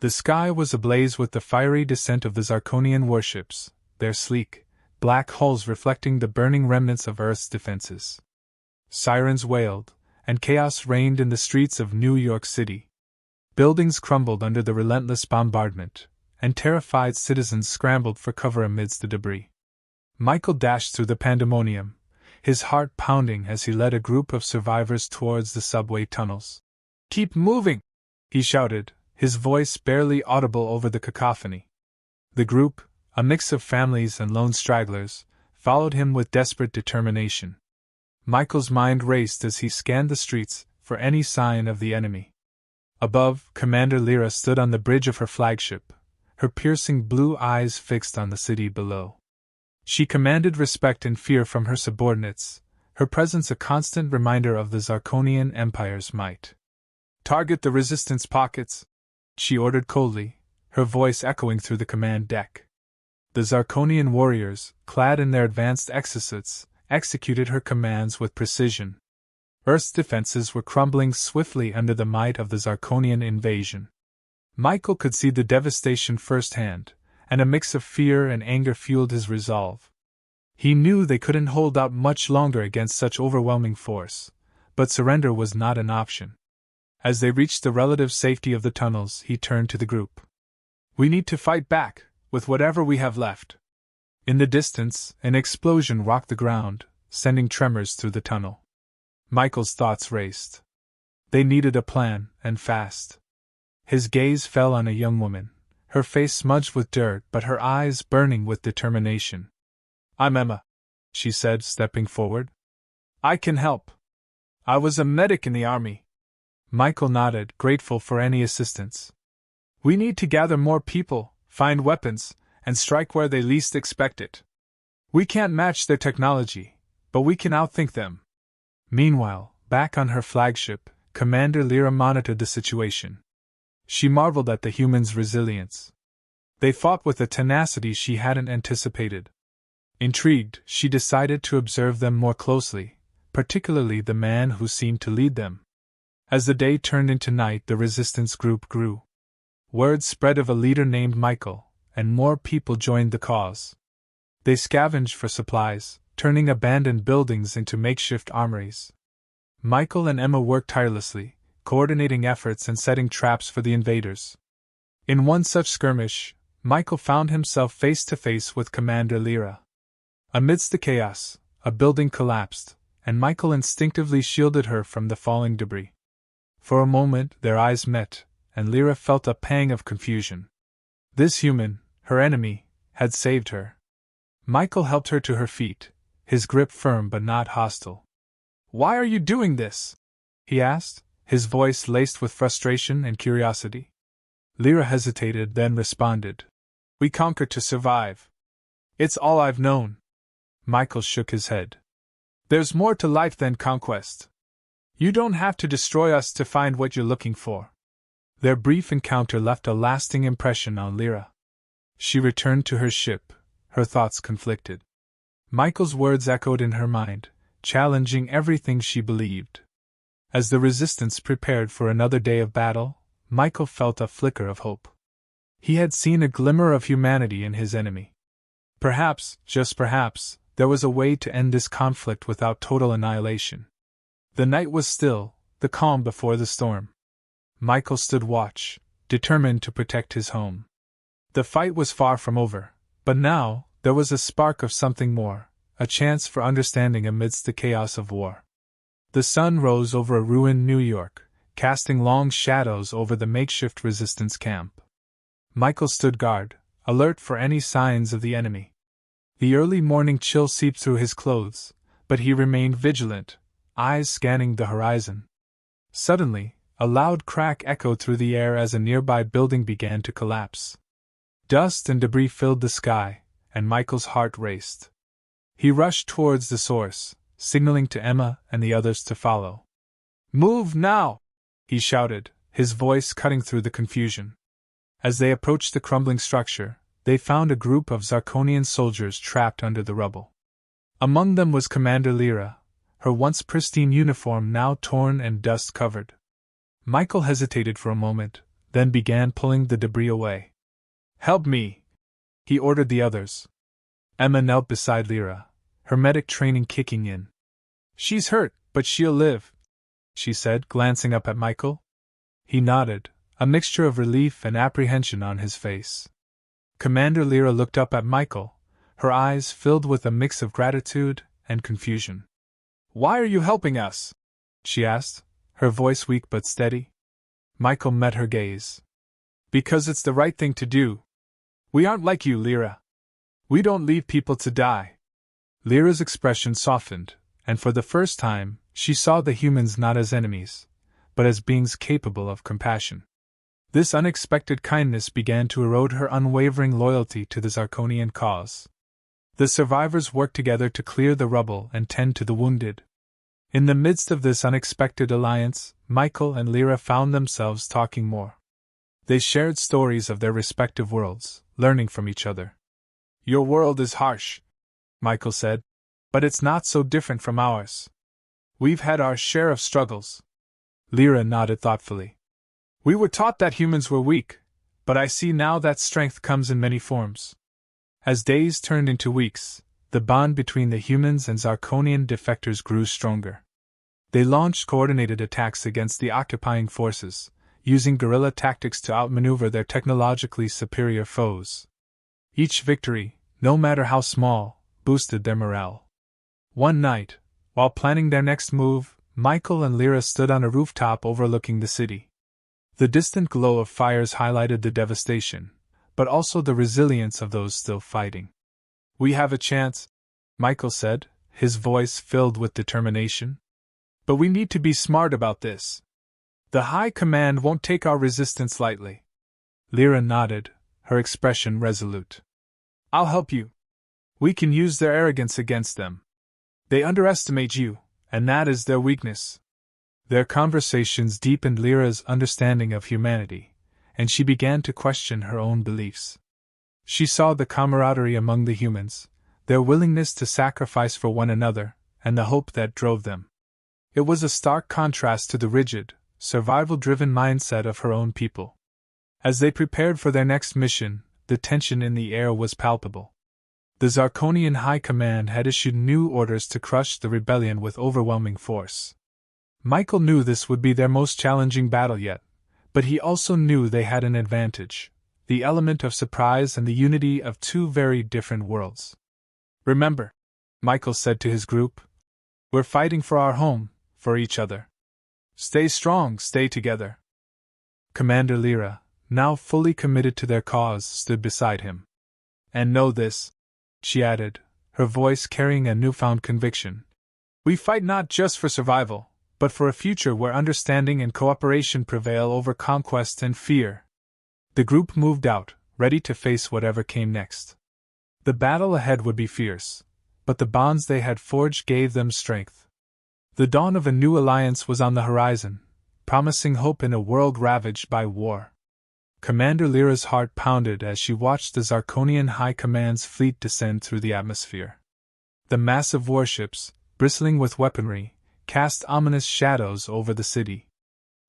The sky was ablaze with the fiery descent of the Zarkonian warships, their sleek, black hulls reflecting the burning remnants of Earth's defenses. Sirens wailed, and chaos reigned in the streets of New York City. Buildings crumbled under the relentless bombardment, and terrified citizens scrambled for cover amidst the debris. Michael dashed through the pandemonium, his heart pounding as he led a group of survivors towards the subway tunnels. "Keep moving!" he shouted, his voice barely audible over the cacophony. The group, a mix of families and lone stragglers, followed him with desperate determination. Michael's mind raced as he scanned the streets for any sign of the enemy. Above, Commander Lyra stood on the bridge of her flagship, her piercing blue eyes fixed on the city below. She commanded respect and fear from her subordinates, her presence a constant reminder of the Zarkonian Empire's might. "Target the resistance pockets," she ordered coldly, her voice echoing through the command deck. The Zarkonian warriors, clad in their advanced exosuits, executed her commands with precision. Earth's defenses were crumbling swiftly under the might of the Zarkonian invasion. Michael could see the devastation firsthand, and a mix of fear and anger fueled his resolve. He knew they couldn't hold out much longer against such overwhelming force, but surrender was not an option. As they reached the relative safety of the tunnels, he turned to the group. "We need to fight back, with whatever we have left." In the distance, an explosion rocked the ground, sending tremors through the tunnel. Michael's thoughts raced. They needed a plan, and fast. His gaze fell on a young woman, her face smudged with dirt but her eyes burning with determination. "I'm Emma," she said, stepping forward. "I can help. I was a medic in the army." Michael nodded, grateful for any assistance. "We need to gather more people, find weapons, and strike where they least expect it. We can't match their technology, but we can outthink them." Meanwhile, back on her flagship, Commander Lyra monitored the situation. She marveled at the humans' resilience. They fought with a tenacity she hadn't anticipated. Intrigued, she decided to observe them more closely, particularly the man who seemed to lead them. As the day turned into night, the resistance group grew. Word spread of a leader named Michael, and more people joined the cause. They scavenged for supplies, turning abandoned buildings into makeshift armories. Michael and Emma worked tirelessly, coordinating efforts and setting traps for the invaders. In one such skirmish, Michael found himself face to face with Commander Lyra. Amidst the chaos, a building collapsed, and Michael instinctively shielded her from the falling debris. For a moment, their eyes met, and Lyra felt a pang of confusion. This human, her enemy, had saved her. Michael helped her to her feet, his grip firm but not hostile. "Why are you doing this?" he asked, his voice laced with frustration and curiosity. Lyra hesitated, then responded. "We conquer to survive. It's all I've known." Michael shook his head. "There's more to life than conquest. You don't have to destroy us to find what you're looking for." Their brief encounter left a lasting impression on Lyra. She returned to her ship, her thoughts conflicted. Michael's words echoed in her mind, challenging everything she believed. As the resistance prepared for another day of battle, Michael felt a flicker of hope. He had seen a glimmer of humanity in his enemy. Perhaps, just perhaps, there was a way to end this conflict without total annihilation. The night was still, the calm before the storm. Michael stood watch, determined to protect his home. The fight was far from over, but now, there was a spark of something more, a chance for understanding amidst the chaos of war. The sun rose over a ruined New York, casting long shadows over the makeshift resistance camp. Michael stood guard, alert for any signs of the enemy. The early morning chill seeped through his clothes, but he remained vigilant, eyes scanning the horizon. Suddenly, a loud crack echoed through the air as a nearby building began to collapse. Dust and debris filled the sky, and Michael's heart raced. He rushed towards the source, signaling to Emma and the others to follow. "Move now!" he shouted, his voice cutting through the confusion. As they approached the crumbling structure, they found a group of Zarkonian soldiers trapped under the rubble. Among them was Commander Lyra, her once pristine uniform now torn and dust-covered. Michael hesitated for a moment, then began pulling the debris away. "Help me!" he ordered the others. Emma knelt beside Lyra, her medic training kicking in. "She's hurt, but she'll live," she said, glancing up at Michael. He nodded, a mixture of relief and apprehension on his face. Commander Lyra looked up at Michael, her eyes filled with a mix of gratitude and confusion. "Why are you helping us?" she asked, her voice weak but steady. Michael met her gaze. "Because it's the right thing to do. We aren't like you, Lyra. We don't leave people to die." Lyra's expression softened, and for the first time, she saw the humans not as enemies, but as beings capable of compassion. This unexpected kindness began to erode her unwavering loyalty to the Zarkonian cause. The survivors worked together to clear the rubble and tend to the wounded. In the midst of this unexpected alliance, Michael and Lyra found themselves talking more. They shared stories of their respective worlds, learning from each other. "Your world is harsh," Michael said, "but it's not so different from ours. We've had our share of struggles." Lyra nodded thoughtfully. "We were taught that humans were weak, but I see now that strength comes in many forms." As days turned into weeks, the bond between the humans and Zarkonian defectors grew stronger. They launched coordinated attacks against the occupying forces, using guerrilla tactics to outmaneuver their technologically superior foes. Each victory, no matter how small, boosted their morale. One night, while planning their next move, Michael and Lyra stood on a rooftop overlooking the city. The distant glow of fires highlighted the devastation, but also the resilience of those still fighting. "We have a chance," Michael said, his voice filled with determination. "But we need to be smart about this. The High Command won't take our resistance lightly." Lyra nodded, her expression resolute. "I'll help you. We can use their arrogance against them. They underestimate you, and that is their weakness." Their conversations deepened Lyra's understanding of humanity, and she began to question her own beliefs. She saw the camaraderie among the humans, their willingness to sacrifice for one another, and the hope that drove them. It was a stark contrast to the rigid, survival-driven mindset of her own people. As they prepared for their next mission, the tension in the air was palpable. The Zarkonian High Command had issued new orders to crush the rebellion with overwhelming force. Michael knew this would be their most challenging battle yet, but he also knew they had an advantage: the element of surprise and the unity of two very different worlds. "Remember," Michael said to his group, "we're fighting for our home, for each other. Stay strong, stay together." Commander Lyra, now fully committed to their cause, stood beside him. "And know this," she added, her voice carrying a newfound conviction. "We fight not just for survival, but for a future where understanding and cooperation prevail over conquest and fear." The group moved out, ready to face whatever came next. The battle ahead would be fierce, but the bonds they had forged gave them strength. The dawn of a new alliance was on the horizon, promising hope in a world ravaged by war. Commander Lyra's heart pounded as she watched the Zarkonian High Command's fleet descend through the atmosphere. The massive warships, bristling with weaponry, cast ominous shadows over the city.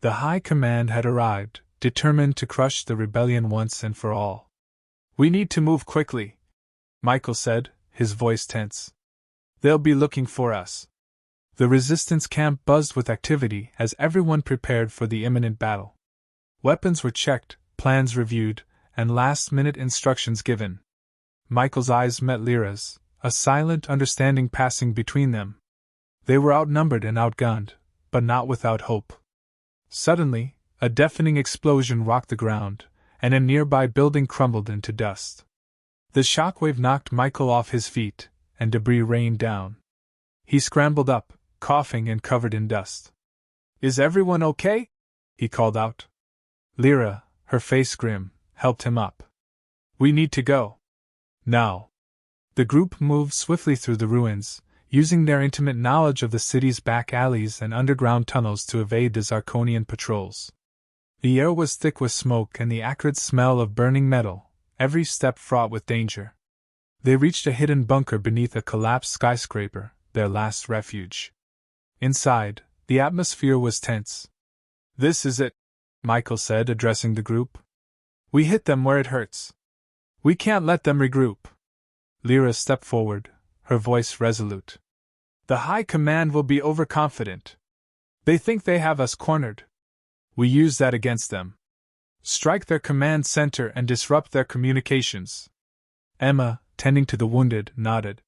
The High Command had arrived, determined to crush the rebellion once and for all. "We need to move quickly," Michael said, his voice tense. "They'll be looking for us." The resistance camp buzzed with activity as everyone prepared for the imminent battle. Weapons were checked, plans reviewed, and last-minute instructions given. Michael's eyes met Lyra's, a silent understanding passing between them. They were outnumbered and outgunned, but not without hope. Suddenly, a deafening explosion rocked the ground, and a nearby building crumbled into dust. The shockwave knocked Michael off his feet, and debris rained down. He scrambled up, coughing and covered in dust. "Is everyone okay?" he called out. Lyra, her face grim, helped him up. "We need to go. Now." The group moved swiftly through the ruins, using their intimate knowledge of the city's back alleys and underground tunnels to evade the Zarkonian patrols. The air was thick with smoke and the acrid smell of burning metal, every step fraught with danger. They reached a hidden bunker beneath a collapsed skyscraper, their last refuge. Inside, the atmosphere was tense. "This is it," Michael said, addressing the group. We hit them where it hurts. We can't let them regroup. Lyra stepped forward, her voice resolute. The High Command will be overconfident. They think they have us cornered. We use that against them. Strike their command center and disrupt their communications. Emma, tending to the wounded, nodded.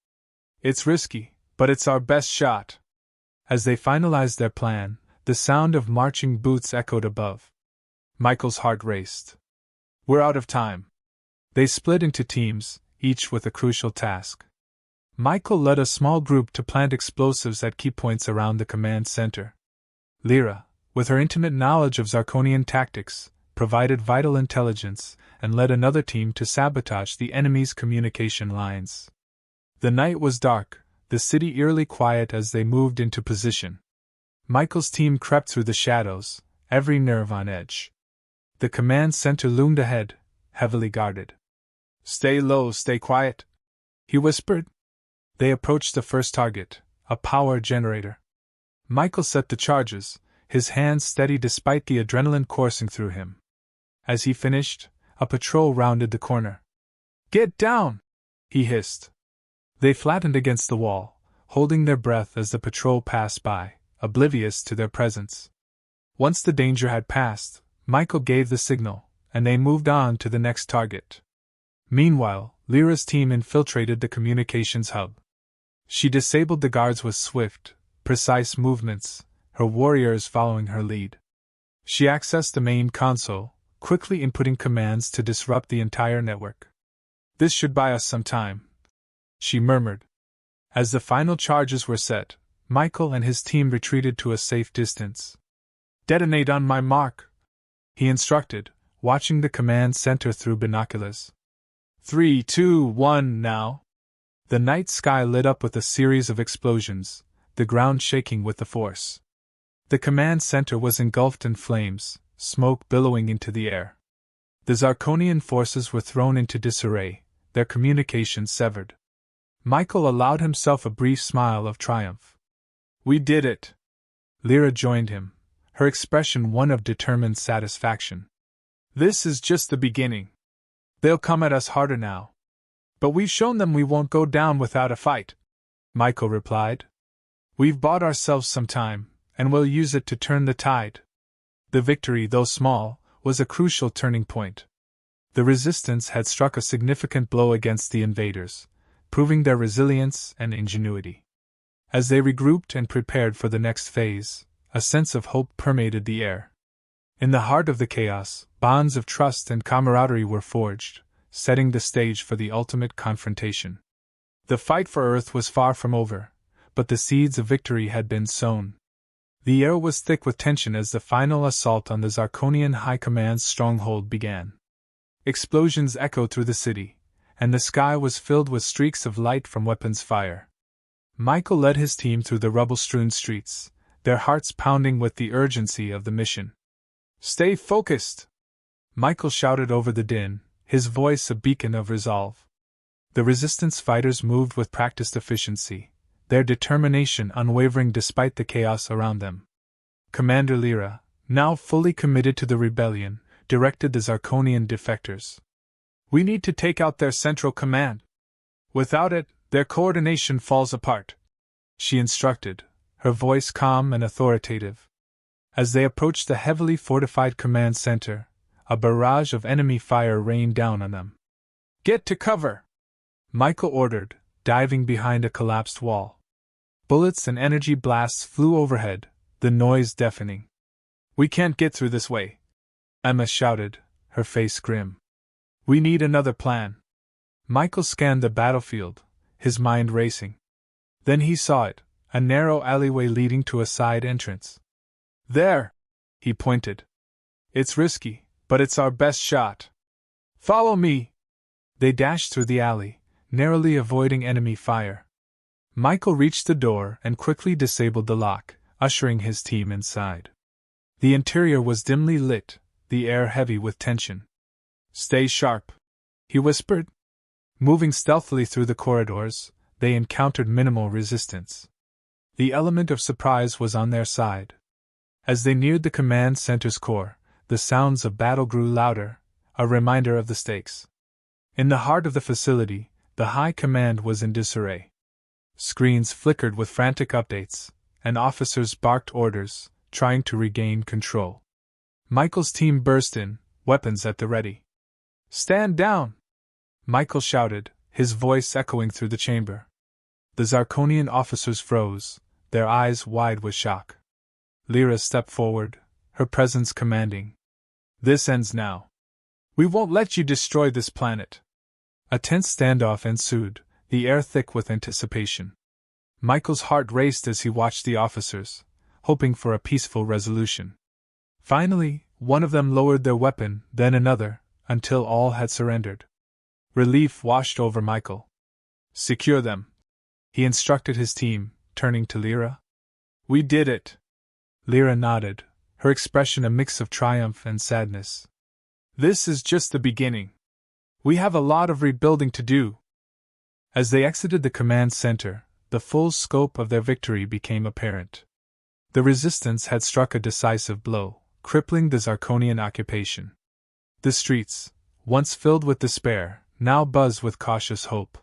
It's risky, but it's our best shot. As they finalized their plan, the sound of marching boots echoed above. Michael's heart raced. We're out of time. They split into teams, each with a crucial task. Michael led a small group to plant explosives at key points around the command center. Lyra, with her intimate knowledge of Zarkonian tactics, provided vital intelligence and led another team to sabotage the enemy's communication lines. The night was dark, the city eerily quiet as they moved into position. Michael's team crept through the shadows, every nerve on edge. The command center loomed ahead, heavily guarded. Stay low, stay quiet, he whispered. They approached the first target, a power generator. Michael set the charges, his hands steady despite the adrenaline coursing through him. As he finished, a patrol rounded the corner. Get down! He hissed. They flattened against the wall, holding their breath as the patrol passed by, oblivious to their presence. Once the danger had passed, Michael gave the signal, and they moved on to the next target. Meanwhile, Lyra's team infiltrated the communications hub. She disabled the guards with swift, precise movements, her warriors following her lead. She accessed the main console, quickly inputting commands to disrupt the entire network. This should buy us some time, she murmured. As the final charges were set, Michael and his team retreated to a safe distance. Detonate on my mark, he instructed, watching the command center through binoculars. 3, 2, 1, now. The night sky lit up with a series of explosions, the ground shaking with the force. The command center was engulfed in flames, smoke billowing into the air. The Zarkonian forces were thrown into disarray, their communications severed. Michael allowed himself a brief smile of triumph. We did it! Lyra joined him, her expression one of determined satisfaction. This is just the beginning. They'll come at us harder now. But we've shown them we won't go down without a fight, Michael replied. We've bought ourselves some time, and we'll use it to turn the tide. The victory, though small, was a crucial turning point. The resistance had struck a significant blow against the invaders, proving their resilience and ingenuity. As they regrouped and prepared for the next phase, a sense of hope permeated the air. In the heart of the chaos, bonds of trust and camaraderie were forged, setting the stage for the ultimate confrontation. The fight for Earth was far from over, but the seeds of victory had been sown. The air was thick with tension as the final assault on the Zarkonian High Command's stronghold began. Explosions echoed through the city, and the sky was filled with streaks of light from weapons fire. Michael led his team through the rubble-strewn streets, their hearts pounding with the urgency of the mission. Stay focused! Michael shouted over the din, his voice a beacon of resolve. The resistance fighters moved with practiced efficiency, their determination unwavering despite the chaos around them. Commander Lyra, now fully committed to the rebellion, directed the Zarkonian defectors. We need to take out their central command. Without it, their coordination falls apart, she instructed, her voice calm and authoritative. As they approached the heavily fortified command center, a barrage of enemy fire rained down on them. Get to cover! Michael ordered, diving behind a collapsed wall. Bullets and energy blasts flew overhead, the noise deafening. We can't get through this way, Emma shouted, her face grim. We need another plan. Michael scanned the battlefield, his mind racing. Then he saw it, a narrow alleyway leading to a side entrance. There! He pointed. It's risky, but it's our best shot. Follow me! They dashed through the alley, narrowly avoiding enemy fire. Michael reached the door and quickly disabled the lock, ushering his team inside. The interior was dimly lit, the air heavy with tension. Stay sharp, he whispered. Moving stealthily through the corridors, they encountered minimal resistance. The element of surprise was on their side. As they neared the command center's core, the sounds of battle grew louder, a reminder of the stakes. In the heart of the facility, the High Command was in disarray. Screens flickered with frantic updates, and officers barked orders, trying to regain control. Michael's team burst in, weapons at the ready. "Stand down!" Michael shouted, his voice echoing through the chamber. The Zarkonian officers froze, their eyes wide with shock. Lyra stepped forward, her presence commanding. "This ends now. We won't let you destroy this planet." A tense standoff ensued, the air thick with anticipation. Michael's heart raced as he watched the officers, hoping for a peaceful resolution. Finally, one of them lowered their weapon, then another, until all had surrendered. Relief washed over Michael. "Secure them," he instructed his team, turning to Lyra. "We did it." Lyra nodded, her expression a mix of triumph and sadness. "This is just the beginning. We have a lot of rebuilding to do." As they exited the command center, the full scope of their victory became apparent. The resistance had struck a decisive blow, crippling the Zarkonian occupation. The streets, once filled with despair, now buzzed with cautious hope.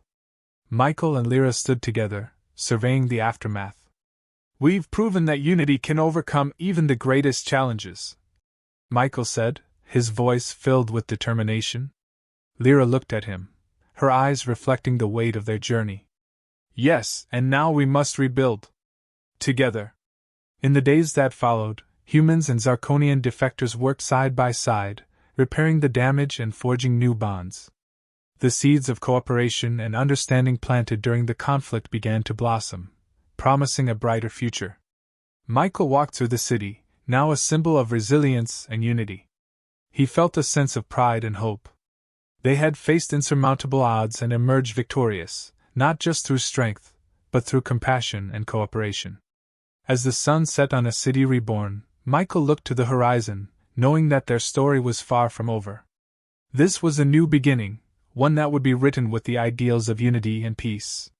Michael and Lyra stood together, surveying the aftermath. "We've proven that unity can overcome even the greatest challenges," Michael said, his voice filled with determination. Lyra looked at him, her eyes reflecting the weight of their journey. "Yes, and now we must rebuild. Together." In the days that followed, humans and Zarkonian defectors worked side by side, repairing the damage and forging new bonds. The seeds of cooperation and understanding planted during the conflict began to blossom, promising a brighter future. Michael walked through the city, now a symbol of resilience and unity. He felt a sense of pride and hope. They had faced insurmountable odds and emerged victorious, not just through strength, but through compassion and cooperation. As the sun set on a city reborn, Michael looked to the horizon, knowing that their story was far from over. This was a new beginning, one that would be written with the ideals of unity and peace.